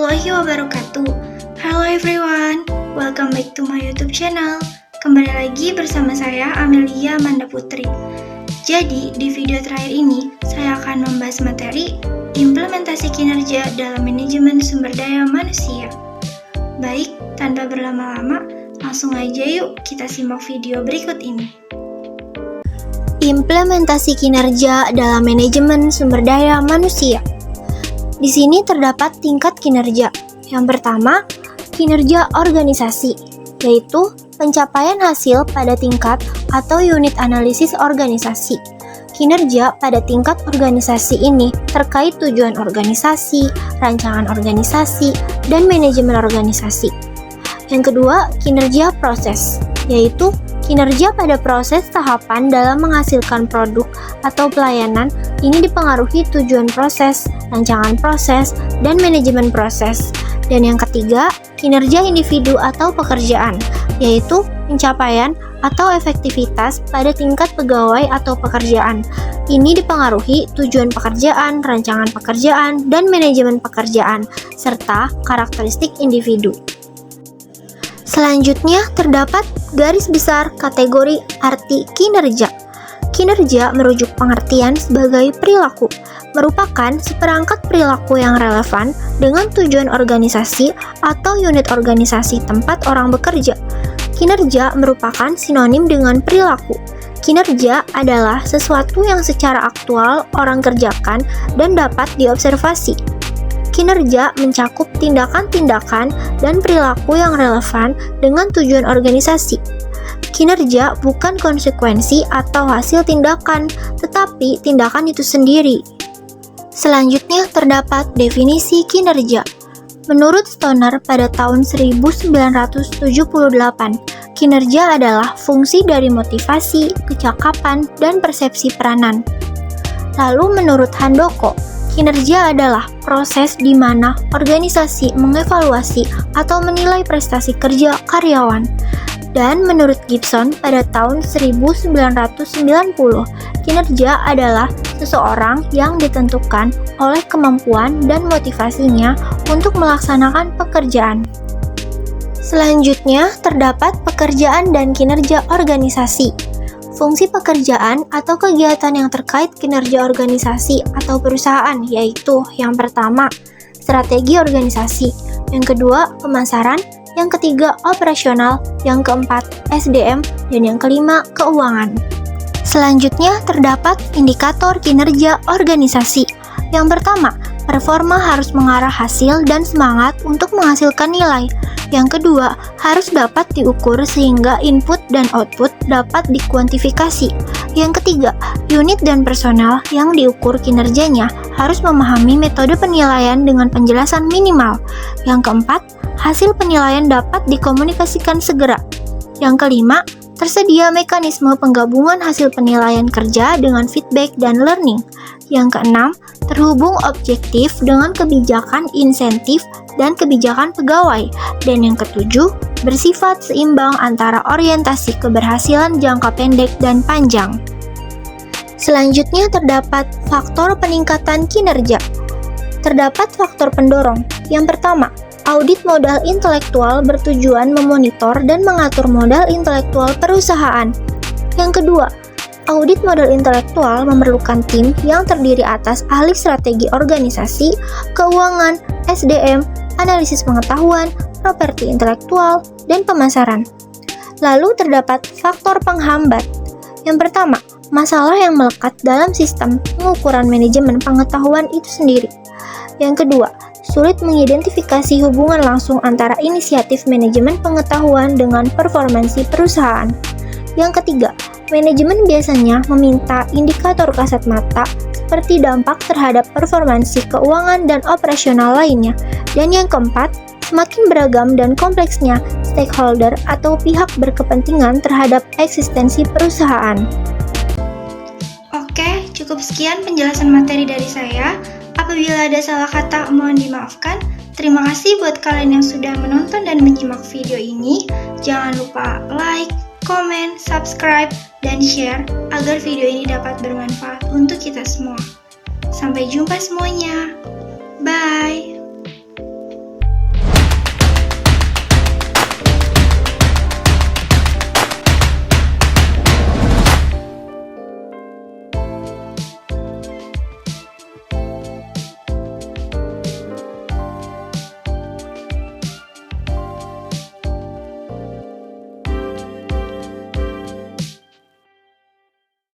warahmatullahi wabarakatuh. Hello everyone, welcome back to my YouTube channel. Kembali lagi bersama saya Amelia Manda Putri. Jadi di video terakhir ini saya akan membahas materi implementasi kinerja dalam manajemen sumber daya manusia. Baik, tanpa berlama-lama, langsung aja yuk kita simak video berikut ini. Implementasi kinerja dalam manajemen sumber daya manusia. Di sini terdapat tingkat kinerja. Yang pertama, kinerja organisasi, yaitu pencapaian hasil pada tingkat atau unit analisis organisasi. Kinerja pada tingkat organisasi ini terkait tujuan organisasi, rancangan organisasi, dan manajemen organisasi. Yang kedua, kinerja proses, yaitu kinerja pada proses tahapan dalam menghasilkan produk atau pelayanan. Ini dipengaruhi tujuan proses, rancangan proses, dan manajemen proses. Dan yang ketiga, kinerja individu atau pekerjaan, yaitu pencapaian atau efektivitas pada tingkat pegawai atau pekerjaan. Ini dipengaruhi tujuan pekerjaan, rancangan pekerjaan, dan manajemen pekerjaan, serta karakteristik individu. Selanjutnya terdapat garis besar kategori arti kinerja. Kinerja merujuk pengertian sebagai perilaku, merupakan seperangkat perilaku yang relevan dengan tujuan organisasi atau unit organisasi tempat orang bekerja. Kinerja merupakan sinonim dengan perilaku. Kinerja adalah sesuatu yang secara aktual orang kerjakan dan dapat diobservasi. Kinerja mencakup tindakan-tindakan dan perilaku yang relevan dengan tujuan organisasi. Kinerja bukan konsekuensi atau hasil tindakan, tetapi tindakan itu sendiri. Selanjutnya terdapat definisi kinerja. Menurut Stoner pada tahun 1978, kinerja adalah fungsi dari motivasi, kecakapan, dan persepsi peranan. Lalu menurut Handoko, kinerja adalah proses di mana organisasi mengevaluasi atau menilai prestasi kerja karyawan. Dan menurut Gibson pada tahun 1990, kinerja adalah seseorang yang ditentukan oleh kemampuan dan motivasinya untuk melaksanakan pekerjaan. Selanjutnya terdapat pekerjaan dan kinerja organisasi. Fungsi pekerjaan atau kegiatan yang terkait kinerja organisasi atau perusahaan, yaitu yang pertama, strategi organisasi, yang kedua, pemasaran, yang ketiga, operasional, yang keempat, SDM, dan yang kelima, keuangan. Selanjutnya terdapat indikator kinerja organisasi. Yang pertama, performa harus mengarah hasil dan semangat untuk menghasilkan nilai. Yang kedua, harus dapat diukur sehingga input dan output dapat dikuantifikasi. Yang ketiga, unit dan personal yang diukur kinerjanya harus memahami metode penilaian dengan penjelasan minimal. Yang keempat, hasil penilaian dapat dikomunikasikan segera. Yang kelima, tersedia mekanisme penggabungan hasil penilaian kerja dengan feedback dan learning. Yang keenam, terhubung objektif dengan kebijakan insentif dan kebijakan pegawai. Dan yang ketujuh, bersifat seimbang antara orientasi keberhasilan jangka pendek dan panjang. Selanjutnya terdapat faktor peningkatan kinerja. Terdapat faktor pendorong. Yang pertama, audit modal intelektual bertujuan memonitor dan mengatur modal intelektual perusahaan. Yang kedua, audit modal intelektual memerlukan tim yang terdiri atas ahli strategi organisasi, keuangan, SDM, analisis pengetahuan, properti intelektual, dan pemasaran. Lalu terdapat faktor penghambat. Yang pertama, masalah yang melekat dalam sistem pengukuran manajemen pengetahuan itu sendiri. Yang kedua, sulit mengidentifikasi hubungan langsung antara inisiatif manajemen pengetahuan dengan performansi perusahaan. Yang ketiga, manajemen biasanya meminta indikator kasat mata seperti dampak terhadap performansi keuangan dan operasional lainnya. Dan yang keempat, semakin beragam dan kompleksnya stakeholder atau pihak berkepentingan terhadap eksistensi perusahaan. Oke, cukup sekian penjelasan materi dari saya. Apabila ada salah kata, mohon dimaafkan. Terima kasih buat kalian yang sudah menonton dan menyimak video ini. Jangan lupa like, komen, subscribe, dan share agar video ini dapat bermanfaat untuk kita semua. Sampai jumpa semuanya. Bye!